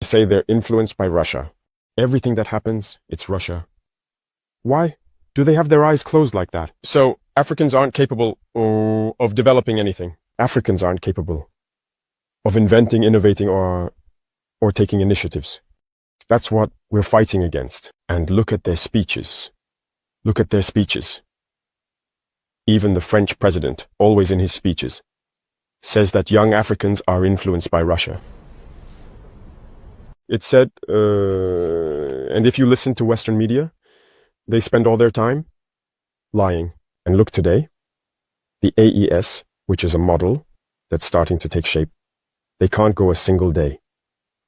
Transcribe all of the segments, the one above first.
They say they're influenced by Russia. Everything that happens, it's Russia. Why do they have their eyes closed like that? So Africans aren't capable of developing anything. Africans aren't capable of inventing, innovating, or taking initiatives. That's what we're fighting against. And look at their speeches. Look at their speeches. Even the French president, always in his speeches, says that young Africans are influenced by Russia. It said, and if you listen to Western media, they spend all their time lying. And look today, the AES, which is a model that's starting to take shape, they can't go a single day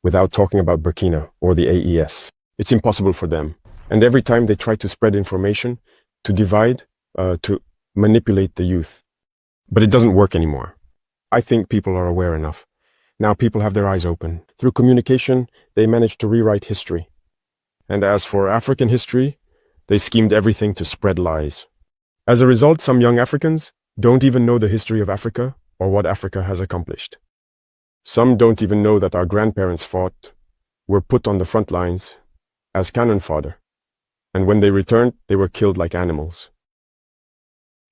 without talking about Burkina or the AES. It's impossible for them. And every time they try to spread information, to divide, to manipulate the youth. But it doesn't work anymore. I think people are aware enough. Now people have their eyes open. Through communication, they managed to rewrite history. And as for African history, they schemed everything to spread lies. As a result, some young Africans don't even know the history of Africa or what Africa has accomplished. Some don't even know that our grandparents fought, were put on the front lines as cannon fodder. And when they returned, they were killed like animals.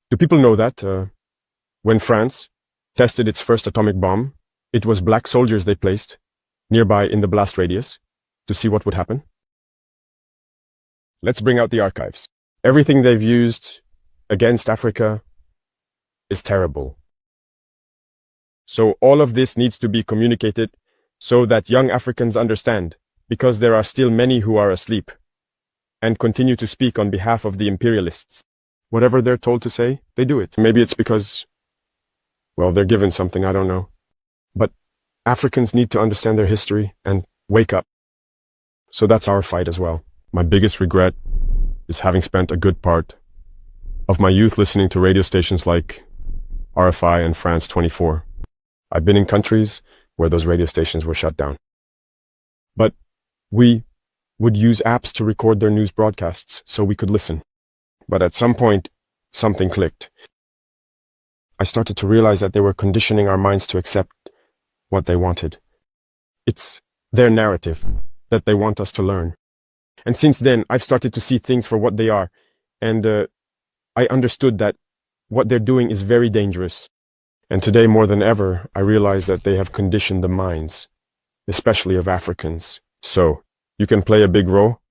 Do people know that when France tested its first atomic bomb, it was black soldiers they placed nearby in the blast radius to see what would happen? Let's bring out the archives. Everything they've used against Africa is terrible. So all of this needs to be communicated so that young Africans understand, because there are still many who are asleep and continue to speak on behalf of the imperialists. Whatever they're told to say, they do it. Maybe it's because, well, they're given something, I don't know. But Africans need to understand their history and wake up. So that's our fight as well. My biggest regret is having spent a good part of my youth listening to radio stations like RFI and France 24. I've been in countries where those radio stations were shut down. But we would use apps to record their news broadcasts so we could listen. But at some point, something clicked. I started to realize that they were conditioning our minds to accept what they wanted. It's their narrative that they want us to learn. And since then, I've started to see things for what they are. And I understood that what they're doing is very dangerous. And today, more than ever, I realize that they have conditioned the minds, especially of Africans. So, you can play a big role.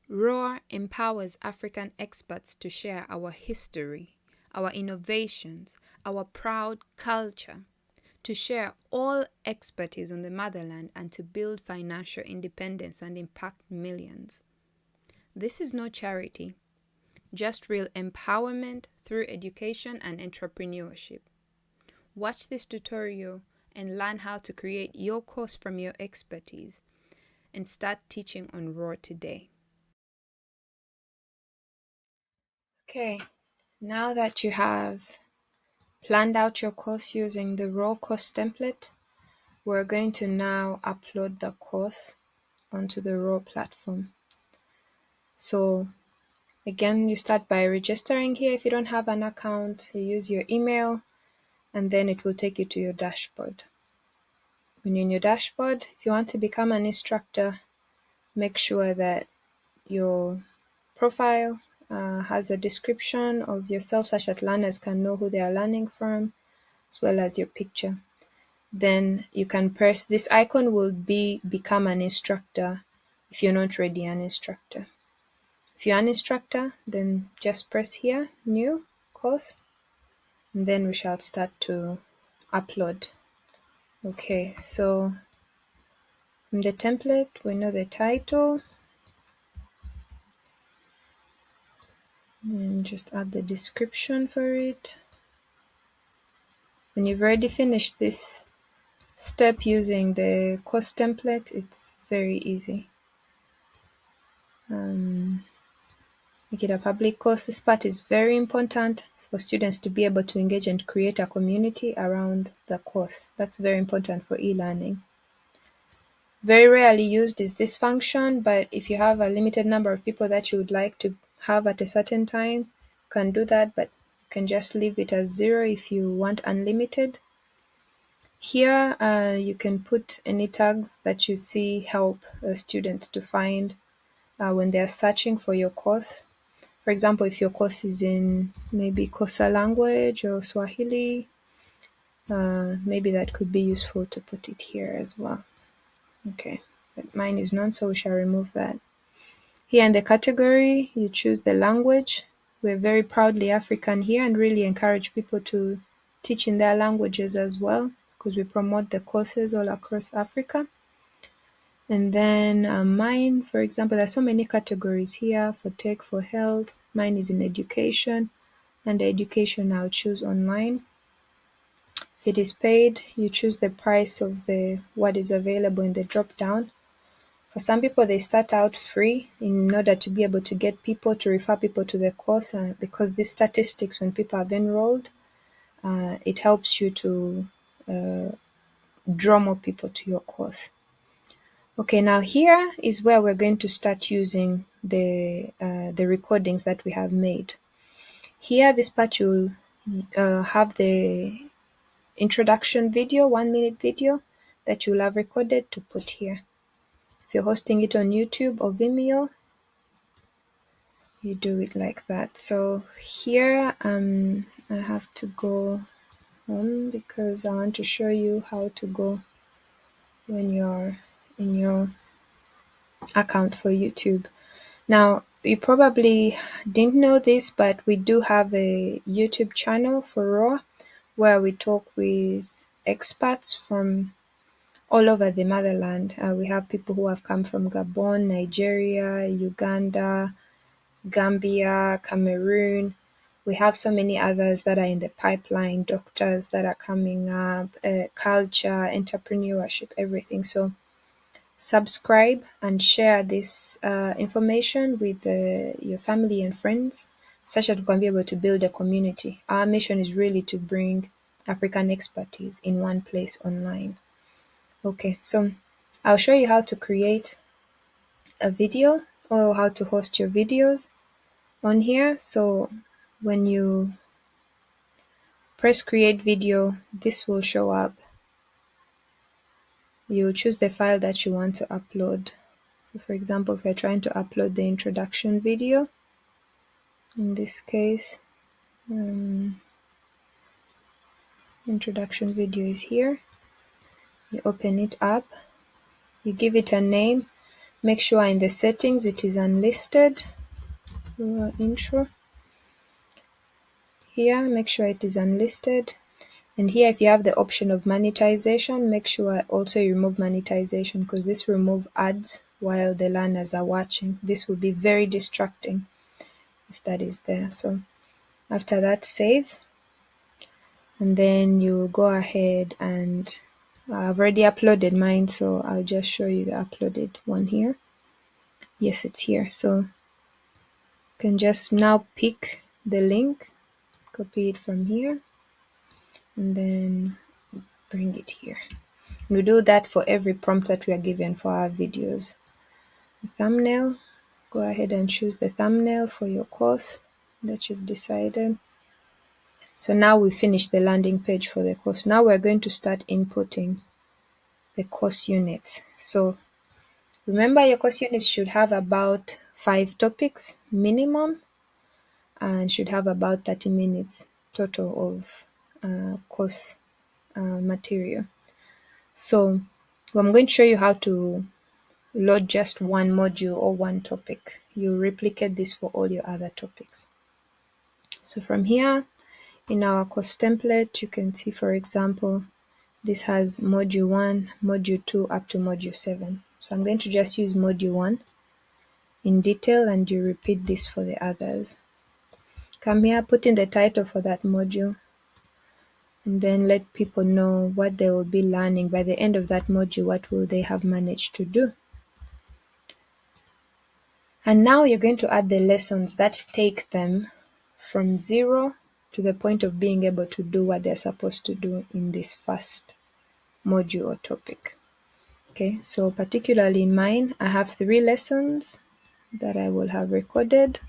Roar empowers African experts to share our history, our innovations, our proud culture, to share all expertise on the motherland and to build financial independence and impact millions. This is no charity, just real empowerment through education and entrepreneurship. Watch this tutorial and learn how to create your course from your expertise and start teaching on Roar today. Okay, now that you have planned out your course using the Roar course template, we're going to now upload the course onto the Roar platform. So again, you start by registering here. If you don't have an account, you use your email, and then it will take you to your dashboard. When you're in your dashboard, if you want to become an instructor, make sure that your profile has a description of yourself such that learners can know who they are learning from, as well as your picture. Then you can press this icon will become an instructor if you're not already an instructor. If you're an instructor, then just press here, new course, and then we shall start to upload. Okay, so in the template, we know the title, and just add the description for it. When you've already finished this step using the course template, it's very easy. Make it a public course. This part is very important for students to be able to engage and create a community around the course. That's very important for e-learning. Very rarely used is this function, but if you have a limited number of people that you would like to have at a certain time, you can do that, but you can just leave it as 0 if you want unlimited. Here, you can put any tags that you see help students to find when they're searching for your course. For example, if your course is in maybe Kosa language or Swahili, maybe that could be useful to put it here as well. Okay, but mine is not, so we shall remove that. Here in the category, you choose the language. We're very proudly African here and really encourage people to teach in their languages as well, because we promote the courses all across Africa. And then mine, for example, there's so many categories here for tech, for health. Mine is in education, and the education I'll choose online. If it is paid, you choose the price of the what is available in the drop down. For some people, they start out free in order to be able to get people to refer people to the course, because these statistics, when people have enrolled, it helps you to draw more people to your course. Okay, now here is where we're going to start using the recordings that we have made. Here, this part you'll have the introduction video, 1 minute video that you'll have recorded to put here. If you're hosting it on YouTube or Vimeo, you do it like that. So here I have to go home because I want to show you how to go when you're in your account for YouTube. Now, you probably didn't know this, but we do have a YouTube channel for Raw where we talk with experts from all over the motherland. We have people who have come from Gabon, Nigeria, Uganda, Gambia, Cameroon. We have so many others that are in the pipeline, doctors that are coming up, culture, entrepreneurship, everything. So subscribe and share this information with your family and friends such that we can be able to build a community. Our mission is really to bring African expertise in one place online. Okay, so I'll show you how to create a video or how to host your videos on here. So when you press create video, this will show up. You choose the file that you want to upload. So for example, if you're trying to upload the introduction video, in this case, introduction video is here. You open it up, you give it a name, make sure in the settings it is unlisted. Intro. Here, make sure it is unlisted. And here, if you have the option of monetization, make sure also you remove monetization because this will remove ads while the learners are watching. This will be very distracting if that is there. So after that, save. And then you go ahead and I've already uploaded mine, so I'll just show you the uploaded one here. Yes, it's here. So you can just now pick the link, copy it from here, and then bring it here. We do that for every prompt that we are given for our videos. The thumbnail, go ahead and choose the thumbnail for your course that you've decided. So now we finished the landing page for the course. Now we're going to start inputting the course units. So remember your course units should have about 5 topics minimum and should have about 30 minutes total of course material. So I'm going to show you how to load just one module or one topic. You replicate this for all your other topics. So from here, in our course template, you can see, for example, this has module 1, module 2, up to module 7. So I'm going to just use module 1 in detail and you repeat this for the others. Come here, put in the title for that module, and then let people know what they will be learning by the end of that module. What will they have managed to do? And now you're going to add the lessons that take them from 0 to the point of being able to do what they're supposed to do in this first module or topic. Okay, so particularly in mine, I have 3 lessons that I will have recorded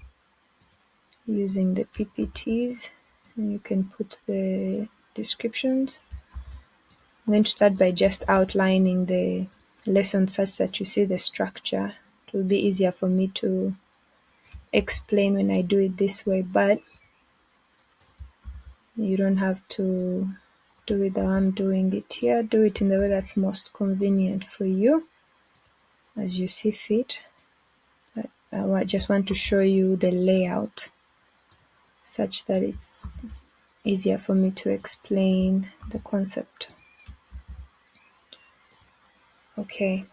using the PPTs. And you can put the descriptions. I'm going to start by just outlining the lesson such that you see the structure. It will be easier for me to explain when I do it this way, but you don't have to do it how I'm doing it here. Do it in the way that's most convenient for you, as you see fit. But I just want to show you the layout such that it's easier for me to explain the concept. Okay,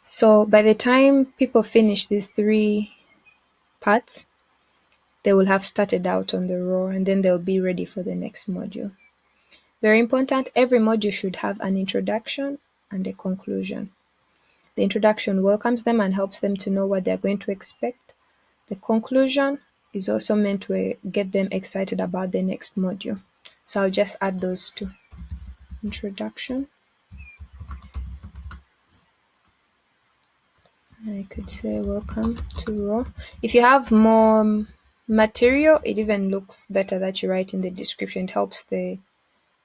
so by the time people finish these 3 parts, they will have started out on the raw, and then they'll be ready for the next module. Very important, every module should have an introduction and a conclusion. The introduction welcomes them and helps them to know what they're going to expect. The conclusion is also meant to get them excited about the next module. So I'll just add those 2. Introduction. I could say welcome to raw. If you have more material, it even looks better that you write in the description. It helps the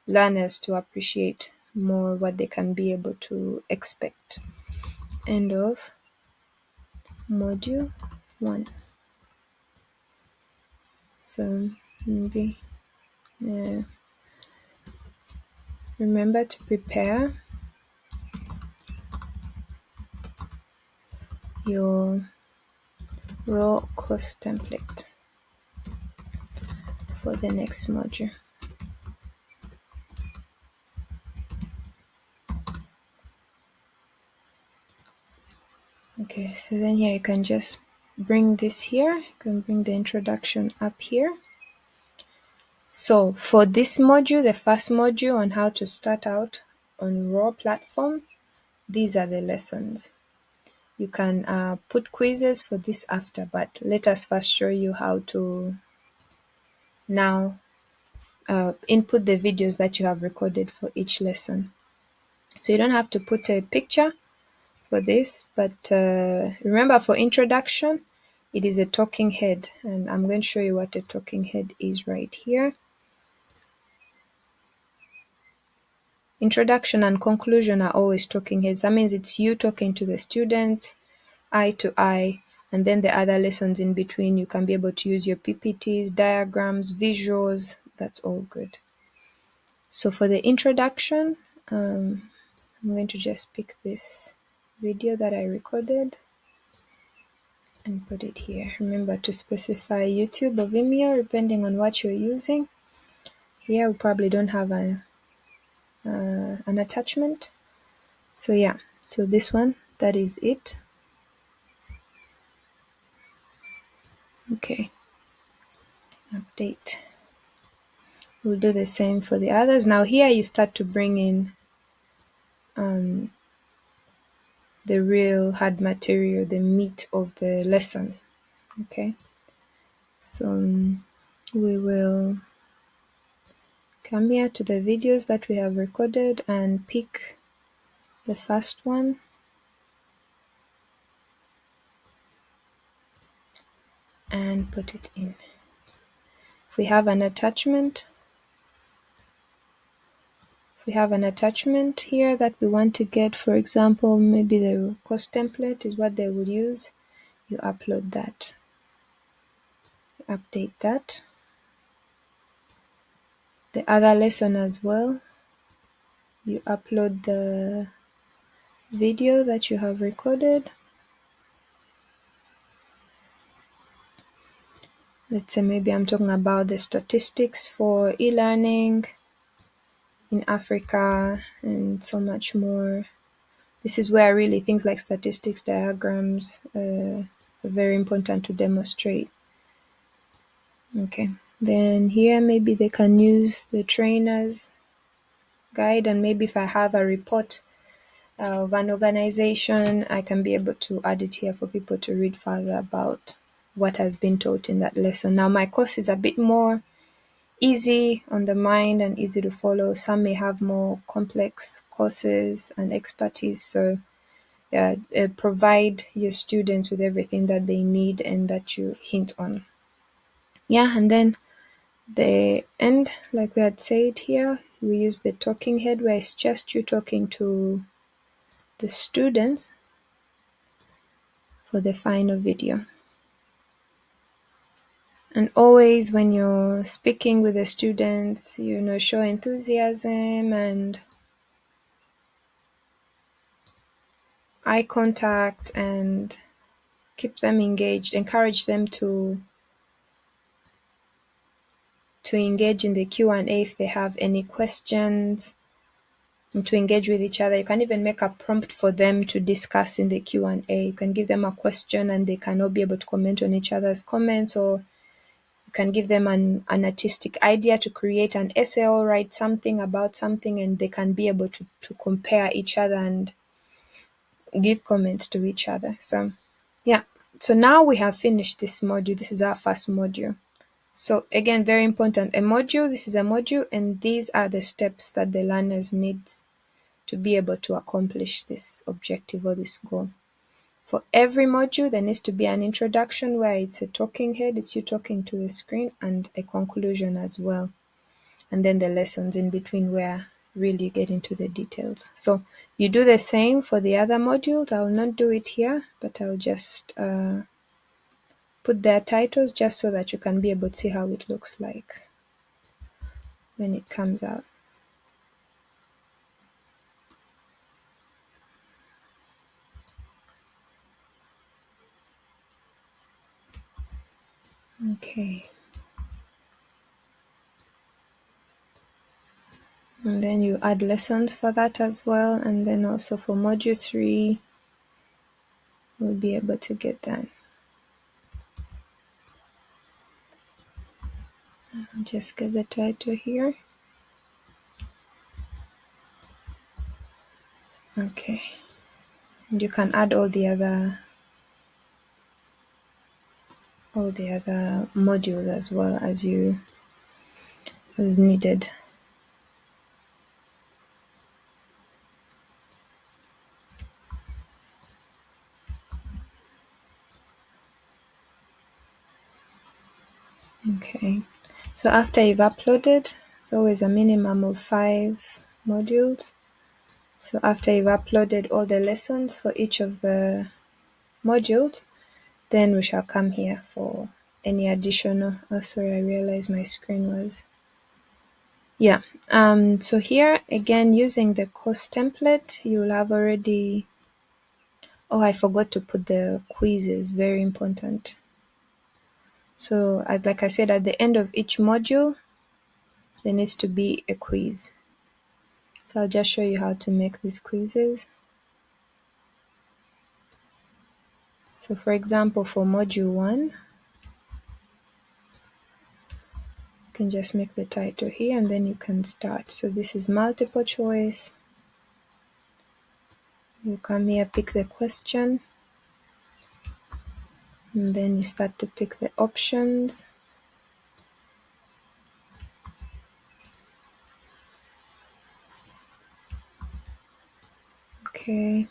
learners to appreciate more what they can be able to expect. End of module 1. So maybe remember to prepare your raw course template for the next module. Okay, so then here you can just bring this here. You can bring the introduction up here. So for this module, the first module on how to start out on raw platform, these are the lessons. You can put quizzes for this after, but let us first show you how to now input the videos that you have recorded for each lesson. So you don't have to put a picture for this, but remember for introduction, it is a talking head, and I'm going to show you what a talking head is right here. Introduction and conclusion are always talking heads. That means it's you talking to the students, eye to eye, and then the other lessons in between, you can be able to use your PPTs, diagrams, visuals. That's all good. So for the introduction, I'm going to just pick this video that I recorded and put it here. Remember to specify YouTube or Vimeo depending on what you're using. Here we probably don't have an attachment. So yeah, so this one, that is it. Okay, update. We'll do the same for the others. Now here you start to bring in the real hard material, the meat of the lesson. Okay, so we will come here to the videos that we have recorded and pick the first one. And put it in. If we have an attachment, here that we want to get, for example, maybe the course template is what they will use, you upload that, update that. The other lesson as well, you upload the video that you have recorded. Let's say maybe I'm talking about the statistics for e-learning in Africa and so much more. This is where really things like statistics, diagrams are very important to demonstrate. Okay, then here maybe they can use the trainer's guide, and maybe if I have a report of an organization, I can be able to add it here for people to read further about what has been taught in that lesson. Now my course is a bit more easy on the mind and easy to follow. Some may have more complex courses and expertise, so provide your students with everything that they need and that you hint on. Yeah, and then the end, like we had said here, we use the talking head where it's just you talking to the students for the final video. And always when you're speaking with the students, show enthusiasm and eye contact and keep them engaged. Encourage them to engage in the Q&A if they have any questions, and to engage with each other. You can even make a prompt for them to discuss in the Q&A. You can give them a question and they can all be able to comment on each other's comments, or you can give them an artistic idea to create an essay or write something about something, and they can be able to compare each other and give comments to each other. So yeah, so now we have finished this module. This is our first module. So again, very important, this is a module, and these are the steps that the learners need to be able to accomplish this objective or this goal. For every module, there needs to be an introduction where it's a talking head, it's you talking to the screen, and a conclusion as well. And then the lessons in between where really get into the details. So you do the same for the other modules. I'll not do it here, but I'll just put their titles just so that you can be able to see how it looks like when it comes out. Okay. And then you add lessons for that as well. And then also for module 3, we'll be able to get that. I'll just get the title here. Okay. And you can add all the other modules as well as needed. Okay. So after you've uploaded, it's always a minimum of 5 modules. So after you've uploaded all the lessons for each of the modules, then we shall come here for any additional. Oh, sorry, I realized my screen was. Yeah. So here again, using the course template, you'll have already. Oh, I forgot to put the quizzes. Very important. So, like I said, at the end of each module, there needs to be a quiz. So I'll just show you how to make these quizzes. So for example, for module 1, you can just make the title here and then you can start. So this is multiple choice. You come here, pick the question, and then you start to pick the options. Okay.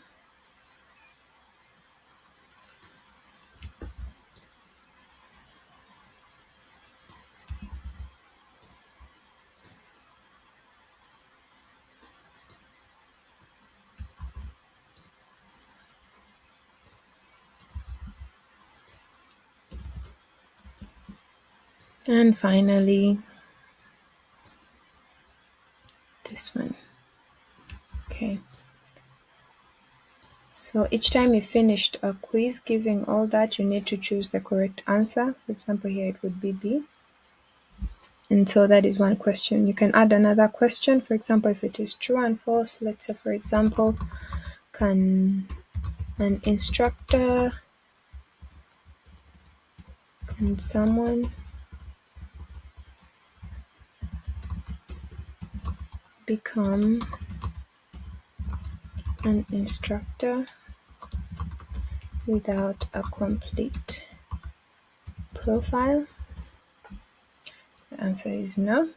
And finally, this one. Okay. So each time you finished a quiz giving all that, you need to choose the correct answer. For example, here it would be B. And so that is one question. You can add another question. For example, if it is true and false, let's say, for example, can someone become an instructor without a complete profile? The answer is no.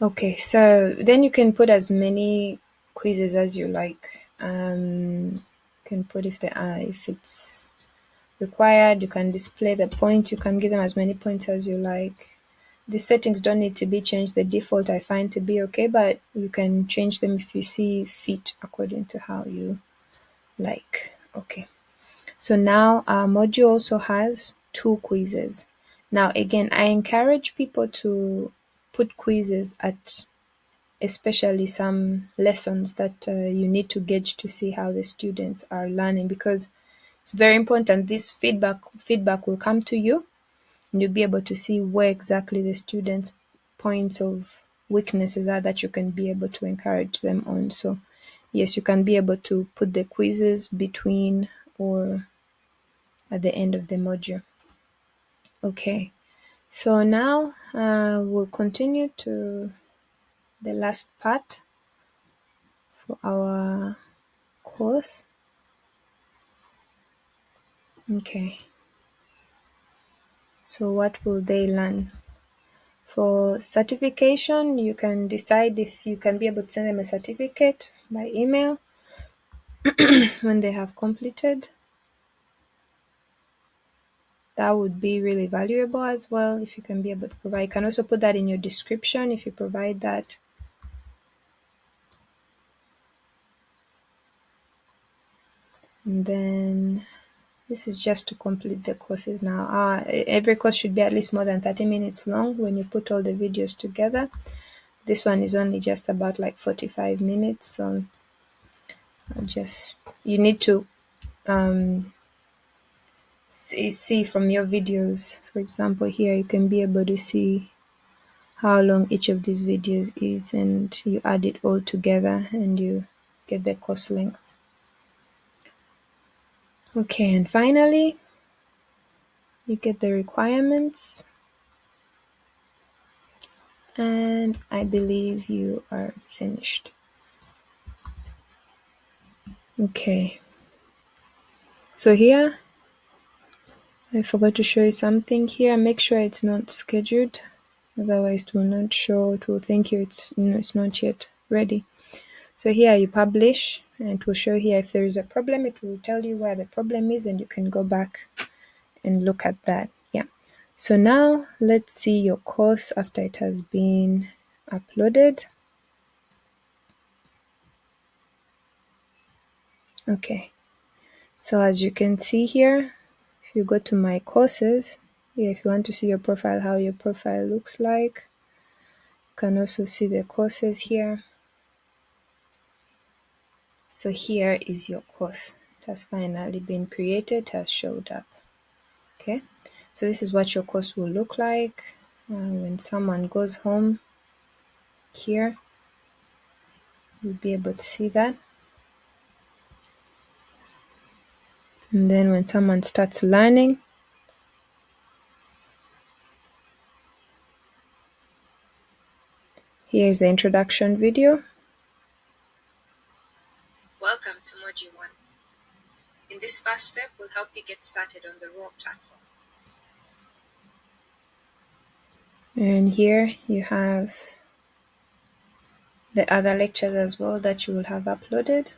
Okay, so then you can put as many quizzes as you like. You can put if it's required, you can display the points, you can give them as many points as you like. The settings don't need to be changed. The default I find to be okay, but you can change them if you see fit according to how you like. Okay. So now our module also has 2 quizzes. Now again, I encourage people to put quizzes at especially some lessons that you need to gauge to see how the students are learning, because it's very important. This feedback will come to you, and you'll be able to see where exactly the students' points of weaknesses are that you can be able to encourage them on. So yes, you can be able to put the quizzes between or at the end of the module. Okay, so now we'll continue to the last part for our course. Okay, so what will they learn? For certification, you can decide if you can be able to send them a certificate by email when they have completed. That would be really valuable as well if you can be able to provide. You can also put that in your description if you provide that. And then this is just to complete the courses now. Every course should be at least more than 30 minutes long when you put all the videos together. This one is only just about like 45 minutes. So you need to see from your videos. For example, here you can be able to see how long each of these videos is, and you add it all together and you get the course length. Okay, and finally, you get the requirements, and I believe you are finished. Okay, so here I forgot to show you something here. Make sure it's not scheduled, otherwise it will not show. It will think it's not yet ready. So here you publish, and it will show here if there is a problem. It will tell you where the problem is, and you can go back and look at that. Yeah. So now let's see your course after it has been uploaded. Okay. So as you can see here, if you go to my courses, here if you want to see your profile, how your profile looks like, you can also see the courses here. So here is your course. It has finally been created, it has showed up. Okay. So this is what your course will look like when someone goes home. Here, you'll be able to see that. And then when someone starts learning, here is the introduction video. Welcome to Module 1. In this first step, we'll help you get started on the raw platform. And here you have the other lectures as well that you will have uploaded.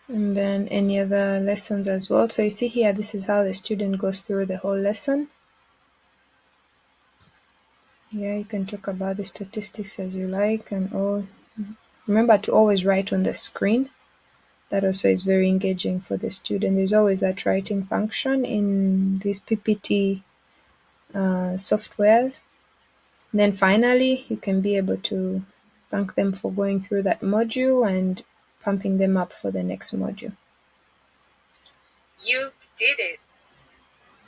And then any other lessons as well. So you see here, this is how the student goes through the whole lesson. Here you can talk about the statistics as you like and all. Remember to always write on the screen. That also is very engaging for the student. There's always that writing function in these PPT softwares. Then finally, you can be able to thank them for going through that module and pumping them up for the next module. You did it!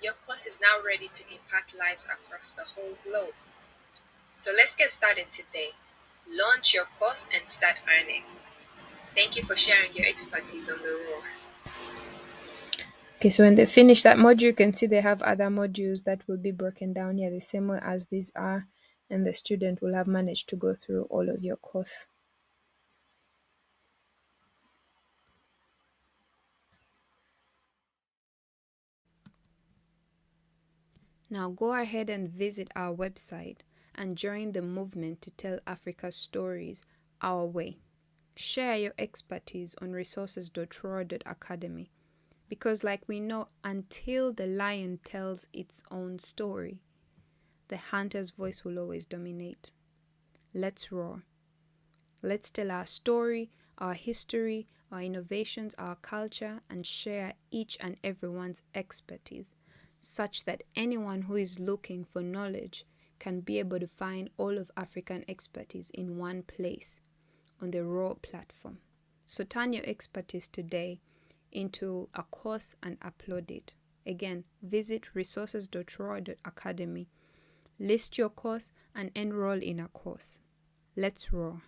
Your course is now ready to impact lives across the whole globe. So let's get started today. Launch your course and start earning. Thank you for sharing your expertise on the raw. Okay, so when they finish that module, you can see they have other modules that will be broken down here the same way as these are, and the student will have managed to go through all of your course. Now go ahead and visit our website and join the movement to tell Africa's stories our way. share your expertise on resources.raw.academy. Because, like we know, until the lion tells its own story, the hunter's voice will always dominate. Let's roar. Let's tell our story, our history, our innovations, our culture, and share each and everyone's expertise, such that anyone who is looking for knowledge can be able to find all of African expertise in one place on the Raw platform. So turn your expertise today into a course and upload it. Again, visit resources.raw.academy, list your course, and enroll in a course. Let's roar.